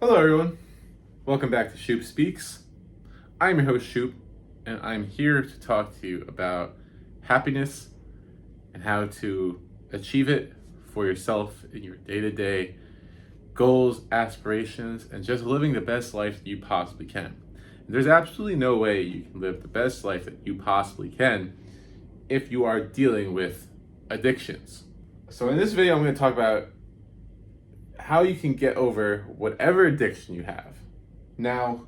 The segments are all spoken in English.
Hello, everyone. Welcome back to Shoop Speaks. I'm your host, Shoop, and I'm here to talk to you about happiness and how to achieve it for yourself in your day to day goals, aspirations, and just living the best life that you possibly can. And there's absolutely no way you can live the best life that you possibly can if you are dealing with addictions. So, in this video, I'm going to talk about how you can get over whatever addiction you have. Now,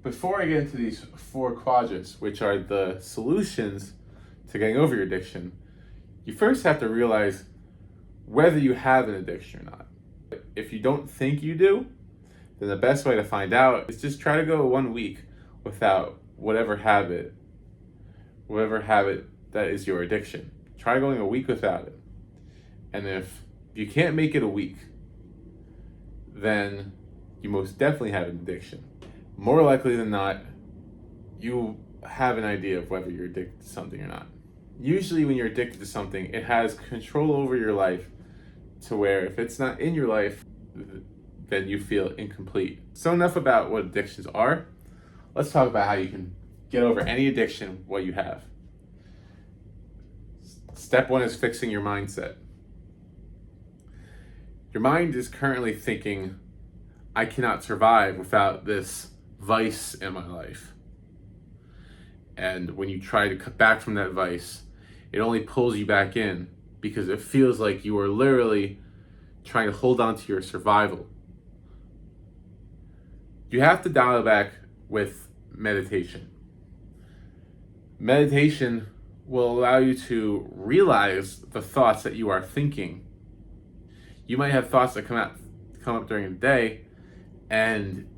before I get into these four quadrants, which are the solutions to getting over your addiction, you first have to realize whether you have an addiction or not. If you don't think you do, then the best way to find out is just try to go 1 week without whatever habit that is your addiction. Try going a week without it. And if you can't make it a week, then you most definitely have an addiction. More likely than not, you have an idea of whether you're addicted to something or not. Usually when you're addicted to something, it has control over your life to where if it's not in your life, then you feel incomplete. So enough about what addictions are. Let's talk about how you can get over any addiction, what you have. Step one is fixing your mindset. Your mind is currently thinking, I cannot survive without this vice in my life. And when you try to cut back from that vice, it only pulls you back in because it feels like you are literally trying to hold on to your survival. You have to dial it back with meditation. Meditation will allow you to realize the thoughts that you are thinking. You might have thoughts that come up during the day, and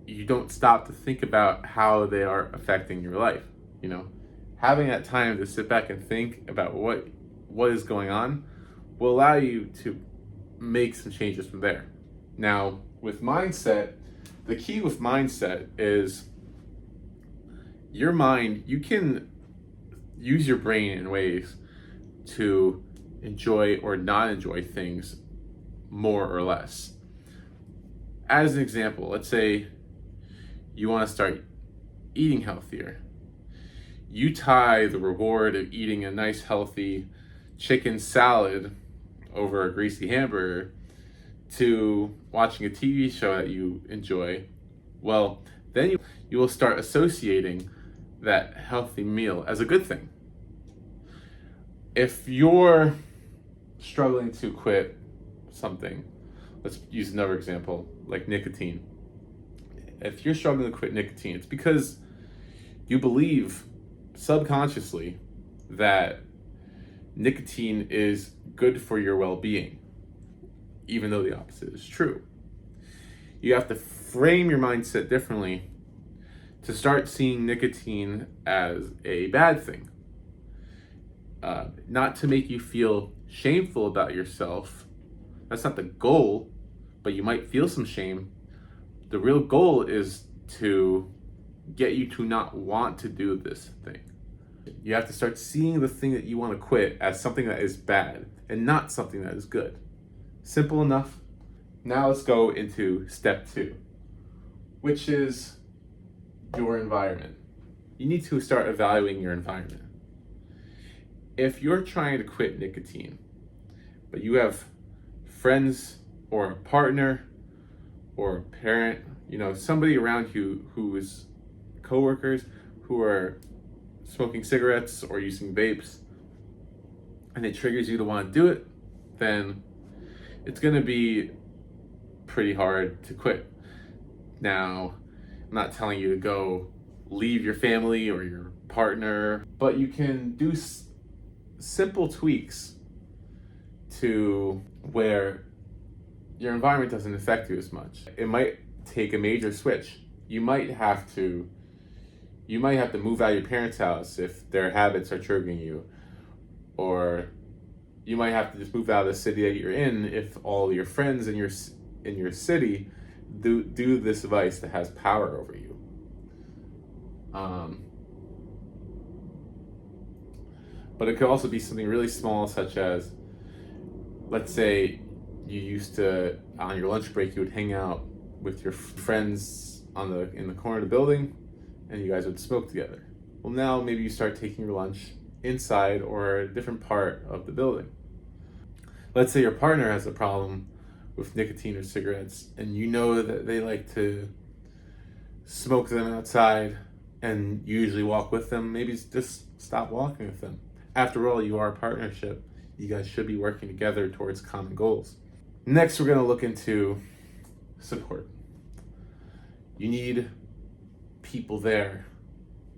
you don't stop to think about how they are affecting your life. Having that time to sit back and think about what is going on will allow you to make some changes from there. Now, with mindset, the key with mindset is your mind. You can use your brain in ways to enjoy or not enjoy things more or less. As an example, let's say you want to start eating healthier. You tie the reward of eating a nice healthy chicken salad over a greasy hamburger to watching a TV show that you enjoy. Well, then you will start associating that healthy meal as a good thing. If you're struggling to quit something, let's use another example, like nicotine. If you're struggling to quit nicotine, it's because you believe subconsciously that nicotine is good for your well-being, even though the opposite is true. You have to frame your mindset differently to start seeing nicotine as a bad thing. Not to make you feel shameful about yourself. That's not the goal, but you might feel some shame. The real goal is to get you to not want to do this thing. You have to start seeing the thing that you want to quit as something that is bad and not something that is good. Simple enough. Now let's go into step two, which is your environment. You need to start evaluating your environment. If you're trying to quit nicotine, but you have friends or a partner or a parent, somebody around you who is coworkers who are smoking cigarettes or using vapes, and it triggers you to want to do it, then it's going to be pretty hard to quit. Now, I'm not telling you to go leave your family or your partner, but you can do simple tweaks to where your environment doesn't affect you as much. It might take a major switch. You might have to move out of your parents' house if their habits are triggering you, or you might have to just move out of the city that you're in if all your friends in your city do this vice that has power over you. But it could also be something really small, such as, let's say You used to, on your lunch break, you would hang out with your friends in the corner of the building, and you guys would smoke together. Well, now maybe you start taking your lunch inside or a different part of the building. Let's say your partner has a problem with nicotine or cigarettes, and you know that they like to smoke them outside and you usually walk with them. Maybe just stop walking with them. After all, you are a partnership. You guys should be working together towards common goals. Next, we're going to look into support. You need people there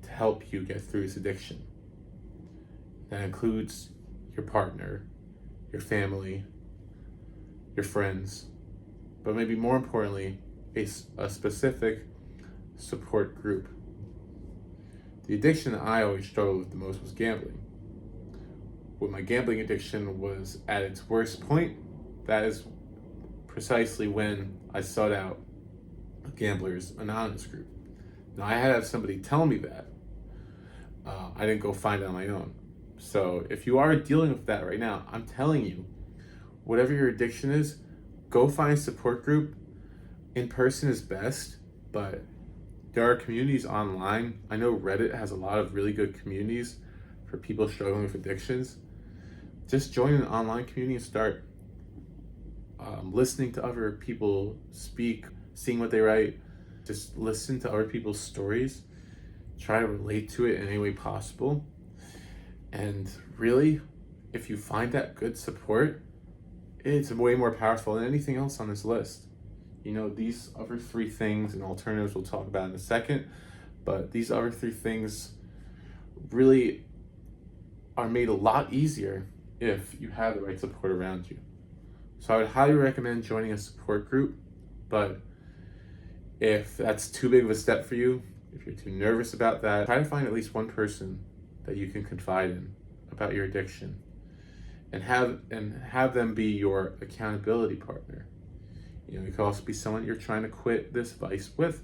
to help you get through this addiction. That includes your partner, your family, your friends, but maybe more importantly, a specific support group. The addiction that I always struggled with the most was gambling. When my gambling addiction was at its worst point, that is precisely when I sought out a Gamblers Anonymous group. Now, I had to have somebody tell me that. I didn't go find it on my own. So if you are dealing with that right now, I'm telling you, whatever your addiction is, go find a support group. In person is best, but there are communities online. I know Reddit has a lot of really good communities for people struggling with addictions. Just join an online community and start listening to other people speak, seeing what they write. Just listen to other people's stories. Try to relate to it in any way possible. And really, if you find that good support, it's way more powerful than anything else on this list. You know, these other three things and alternatives we'll talk about in a second, but these other three things really are made a lot easier if you have the right support around you. So I would highly recommend joining a support group, but if that's too big of a step for you, if you're too nervous about that, try to find at least one person that you can confide in about your addiction and have them be your accountability partner. You know, it could also be someone you're trying to quit this vice with.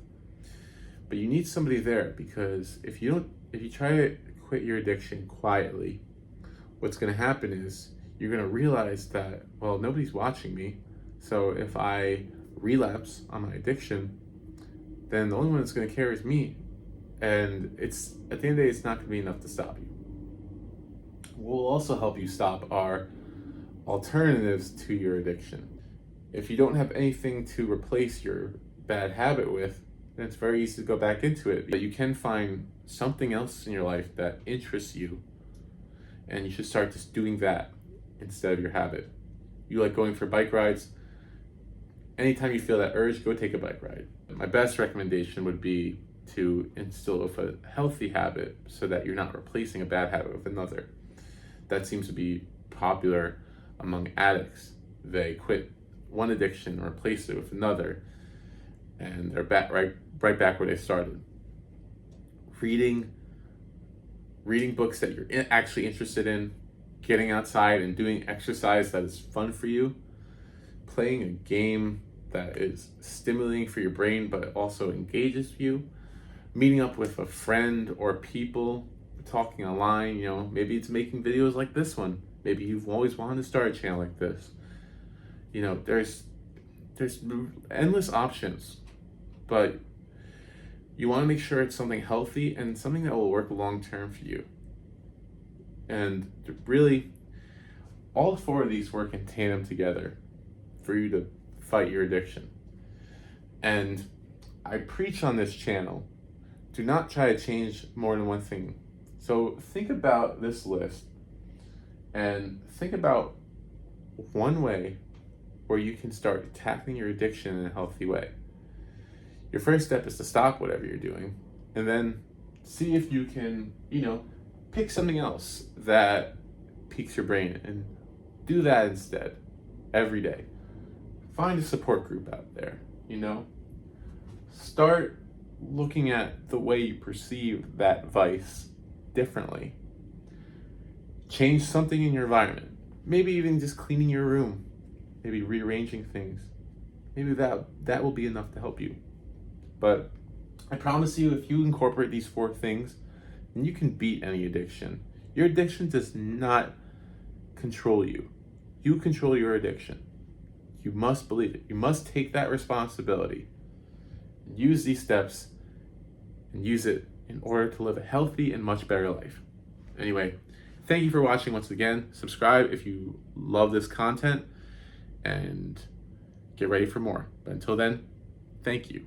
But you need somebody there, because if you try to quit your addiction quietly, what's going to happen is you're going to realize that, well, nobody's watching me. So if I relapse on my addiction, then the only one that's going to care is me. And it's at the end of the day, it's not going to be enough to stop you. What will also help you stop are alternatives to your addiction. If you don't have anything to replace your bad habit with, then it's very easy to go back into it. But you can find something else in your life that interests you, and you should start just doing that instead of your habit. You like going for bike rides. Anytime you feel that urge, go take a bike ride. My best recommendation would be to instill a healthy habit so that you're not replacing a bad habit with another. That seems to be popular among addicts. They quit one addiction and replace it with another, and they're right back where they started. Reading books that you're actually interested in, getting outside and doing exercise that is fun for you, playing a game that is stimulating for your brain but also engages you, meeting up with a friend or people, talking online. You know, maybe it's making videos like this one. Maybe you've always wanted to start a channel like this. You know, there's endless options, but you want to make sure it's something healthy and something that will work long term for you. And really, all four of these work in tandem together for you to fight your addiction. And I preach on this channel, do not try to change more than one thing. So think about this list and think about one way where you can start tackling your addiction in a healthy way. Your first step is to stop whatever you're doing, and then see if you can, pick something else that piques your brain and do that instead every day. Find a support group out there, Start looking at the way you perceive that vice differently. Change something in your environment. Maybe even just cleaning your room. Maybe rearranging things. Maybe that will be enough to help you. But I promise you, if you incorporate these four things, then you can beat any addiction. Your addiction does not control you. You control your addiction. You must believe it. You must take that responsibility. Use these steps and use it in order to live a healthy and much better life. Anyway, thank you for watching once again. Subscribe if you love this content and get ready for more. But until then, thank you.